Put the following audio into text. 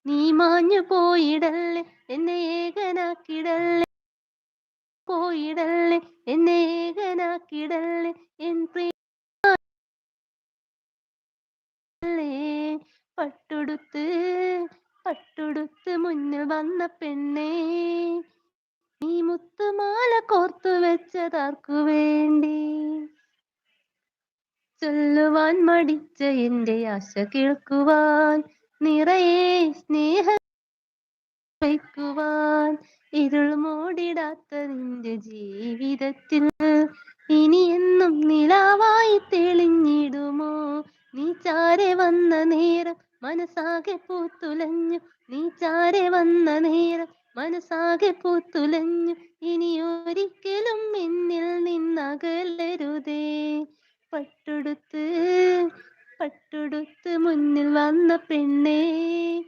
നീ മാഞ്ഞു പോയിടല്ലേ എന്നെ ഏകനാക്കിടല്ലേ പോയിടല്ലേ എന്നെ ഏകനാക്കിടല്ലേ എൻ പ്രിയല്ലേ പട്ടുടുത്ത് പട്ടുടുത്ത് മുന്നിൽ വന്ന പെണ്ണേ നീ മുത്തുമാല കോർത്തു വെച്ചതാർക്കു വേണ്ടി ചൊല്ലുവാൻ മടിച്ച എന്റെ ആശ കേൾക്കുവാൻ നിറയെ സ്നേഹം വയ്ക്കുവാൻ ഇരുൾ മൂടിടാത്ത നിന്റെ ജീവിതത്തിൽ ഇനി എന്നും നിലാവായി തെളിഞ്ഞിടുമോ നീ ചാരെ വന്ന നേരം മനസ്സാകെ പൂത്തുലഞ്ഞു നീ ചാരെ വന്ന നേരം മനസ്സാകെ പൂത്തുലഞ്ഞു ഇനി ഒരിക്കലും എന്നിൽ നിന്നകലരുതേ പട്ടുടുത്ത് പട്ടുടുത്ത് മുന്നിൽ വന്ന പെണ്ണേ